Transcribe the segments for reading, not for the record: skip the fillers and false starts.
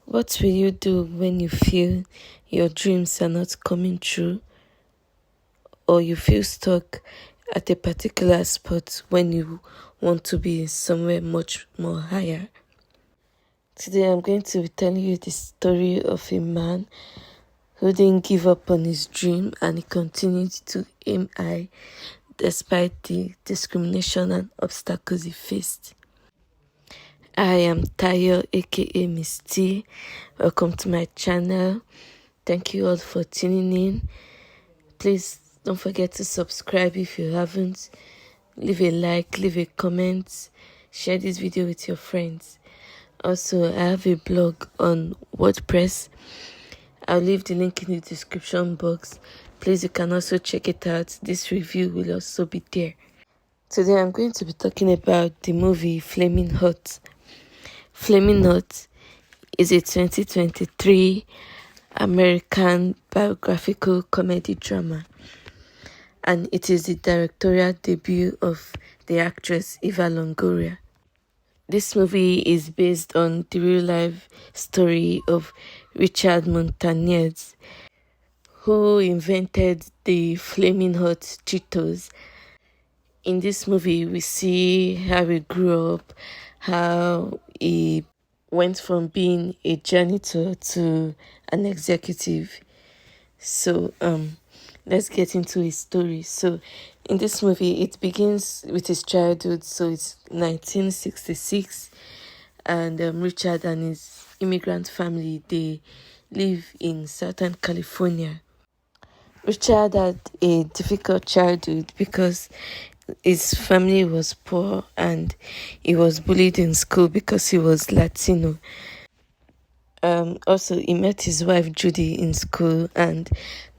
What will you do when you feel your dreams are not coming true, or you feel stuck at a particular spot when you want to be somewhere much more higher? Today I'm going to be telling you the story of a man who didn't give up on his dream and he continued to aim high despite the discrimination and obstacles he faced. I am Tayo, aka Miss T. Welcome to my channel. Thank you all for tuning in. Please don't forget to subscribe if you haven't. Leave a like, leave a comment, share this video with your friends. Also, I have a blog on WordPress. I'll leave the link in the description box. Please, you can also check it out. This review will also be there. Today I'm going to be talking about the movie Flamin Hot. Flamin Hot is a 2023 American biographical comedy drama, and it is the directorial debut of the actress Eva Longoria. This movie is based on the real-life story of Richard Montanez, who invented the Flamin Hot Cheetos. In this movie, we see how he grew up, how he went from being a janitor to an executive. So, let's get into his story. So, in this movie, it begins with his childhood. So, it's 1966, and Richard and his immigrant family, they live in Southern California. Richard had a difficult childhood because his family was poor and he was bullied in school because he was Latino. Also, he met his wife Judy in school, and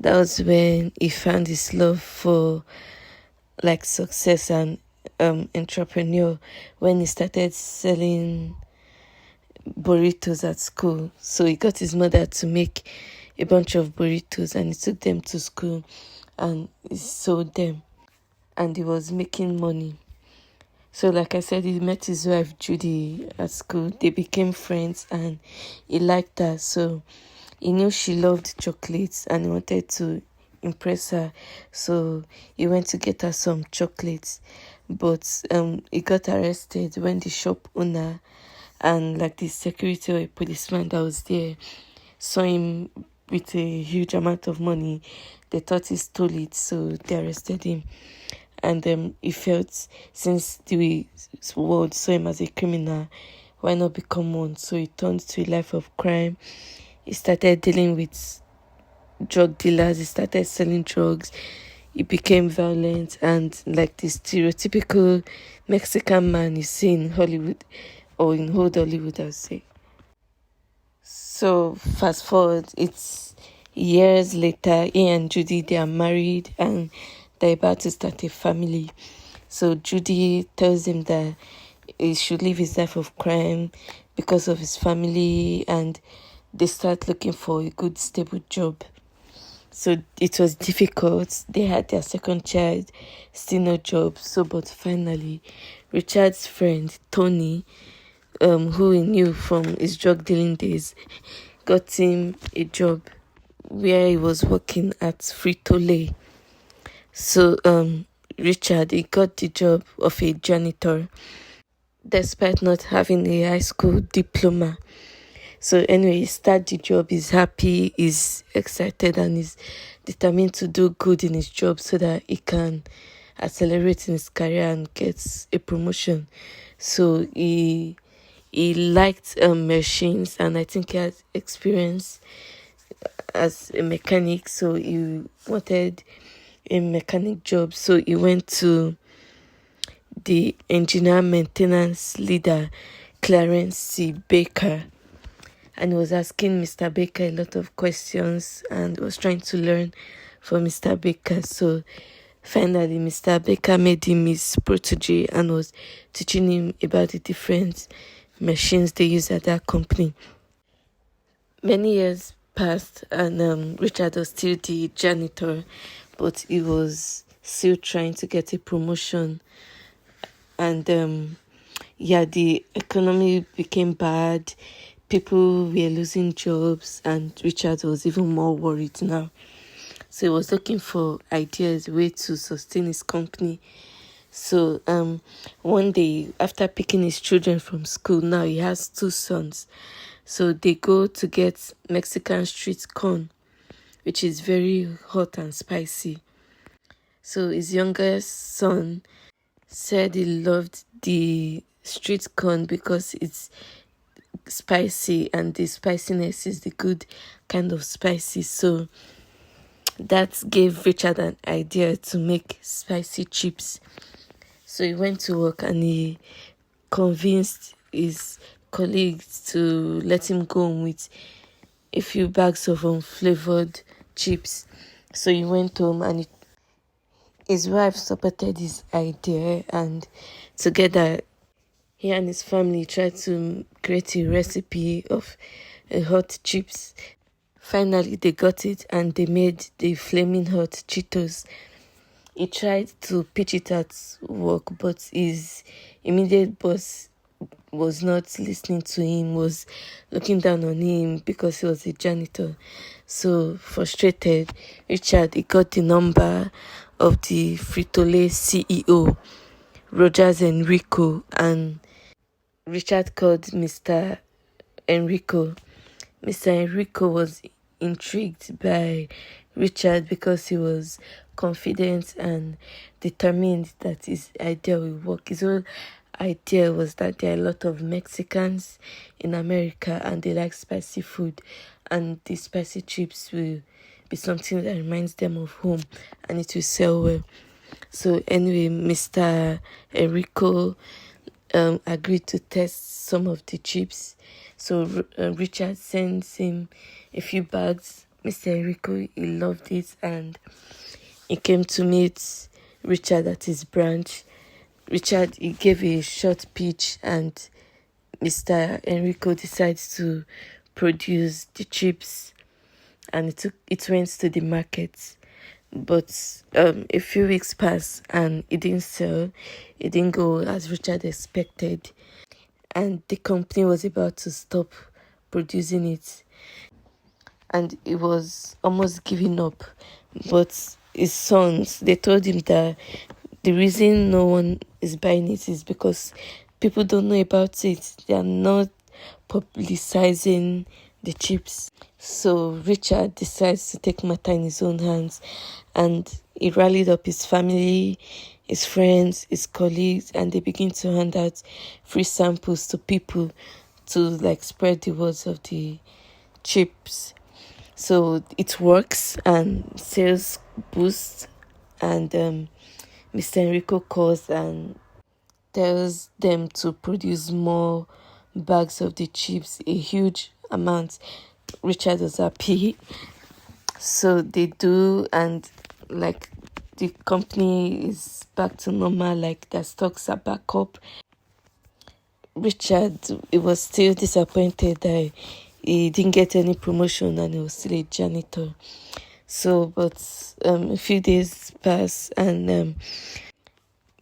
that was when he found his love for success and entrepreneur, when he started selling burritos at school. So he got his mother to make a bunch of burritos and he took them to school and he sold them, and he was making money. So like I said, he met his wife Judy at school. They became friends and he liked her. So he knew she loved chocolates and he wanted to impress her. So he went to get her some chocolates. But he got arrested when the shop owner and the security or a policeman that was there saw him with a huge amount of money. They thought he stole it, so they arrested him. And he felt, since the world saw him as a criminal, why not become one? So he turned to a life of crime. He started dealing with drug dealers. He started selling drugs. He became violent and like the stereotypical Mexican man you see in Hollywood, or in old Hollywood, I'll say. So fast forward, it's years later. He and Judy, they are married and they're about to start a family. So Judy tells him that he should live his life of crime because of his family, and they start looking for a good stable job. So it was difficult. They had their second child, still no job. So but finally, Richard's friend Tony, who he knew from his drug dealing days, got him a job where he was working at Frito Lay. So Richard, he got the job of a janitor despite not having a high school diploma. So anyway, he started the job, he's happy, he's excited, and he's determined to do good in his job so that he can accelerate in his career and get a promotion. So he liked machines, and I think he had experience as a mechanic, so he wanted a mechanic job. So he went to the engineer maintenance leader, Clarence C. Baker, and he was asking Mr. Baker a lot of questions and was trying to learn from Mr. Baker. So finally, Mr. Baker made him his protege and was teaching him about the different machines they use at that company. Many years passed and Richard was still the janitor, but he was still trying to get a promotion. And the economy became bad. people were losing jobs, and Richard was even more worried now. So he was looking for ideas, way to sustain his company. So one day, after picking his children from school, now he has 2 sons. So they go to get Mexican street corn, which is very hot and spicy. So his youngest son said he loved the street corn because it's spicy, and the spiciness is the good kind of spicy. So that gave Richard an idea to make spicy chips. So he went to work and he convinced his colleagues to let him go on with a few bags of unflavored chips. So he went home, and his wife supported his idea, and together he and his family tried to create a recipe of hot chips. Finally, they got it, and they made the Flamin Hot Cheetos. He tried to pitch it at work, but his immediate boss was not listening to him, was looking down on him because he was a janitor. So frustrated, Richard, he got the number of the Frito Lay CEO, Rogers Enrico, and Richard called Mr. Enrico. Mr. Enrico was intrigued by Richard because he was confident and determined that his idea will work. His whole idea was that there are a lot of Mexicans in America and they like spicy food, and the spicy chips will be something that reminds them of home and it will sell well. So anyway, Mr. Enrico agreed to test some of the chips. So Richard sends him a few bags. Mr. Enrico, he loved it, and he came to meet Richard at his branch. Richard, he gave a short pitch, and Mr. Enrico decides to produce the chips, and it went to the market. But a few weeks passed and it didn't sell. It didn't go as Richard expected, and the company was about to stop producing it, and he was almost giving up. But his sons, they told him that the reason no one is buying it is because people don't know about it. They are not publicizing the chips. So Richard decides to take matter in his own hands, and he rallied up his family, his friends, his colleagues, and they begin to hand out free samples to people to spread the words of the chips. So it works and sales boost, and Mr. Enrico calls and tells them to produce more bags of the chips, a huge amount. Richard was happy, so they do, and the company is back to normal, their stocks are back up. Richard, he was still disappointed that he didn't get any promotion and he was still a janitor. So, but a few days pass, and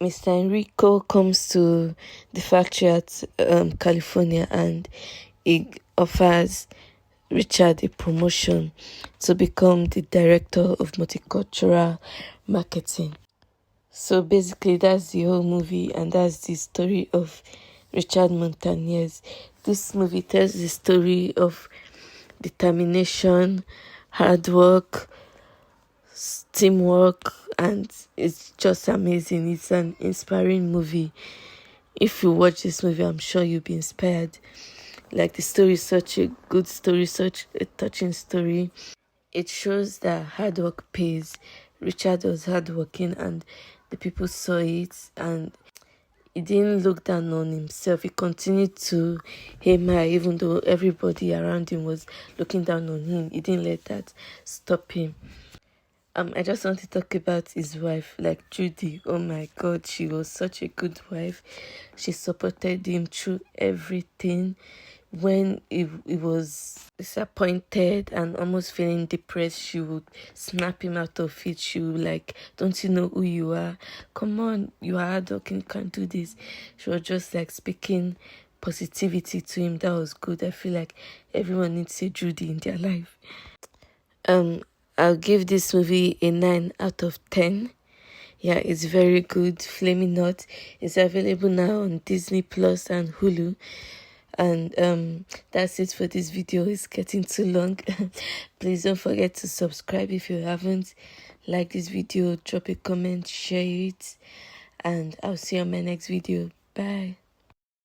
Mr. Enrico comes to the factory at California, and he offers Richard a promotion to become the director of multicultural marketing. So basically, that's the whole movie, and that's the story of Richard Montanez. This movie tells the story of determination, hard work, teamwork, and it's just amazing. It's an inspiring movie. If you watch this movie, I'm sure you'll be inspired. The story is such a good story, such a touching story. It shows that hard work pays. Richard was hardworking, and the people saw it, and he didn't look down on himself. He continued to aim high, even though everybody around him was looking down on him. He didn't let that stop him. I just want to talk about his wife, Judy. Oh my God, she was such a good wife. She supported him through everything. When he was disappointed and almost feeling depressed, she would snap him out of it. She would don't you know who you are? Come on, you are hardworking, you can't do this. She was just speaking positivity to him. That was good. I feel like everyone needs a Judy in their life. I'll give this movie a 9 out of 10. Yeah, it's very good. Flamin Hot is available now on Disney Plus and Hulu. And that's it for this video. It's getting too long. Please don't forget to subscribe if you haven't. Like this video, drop a comment, share it, and I'll see you on my next video. Bye.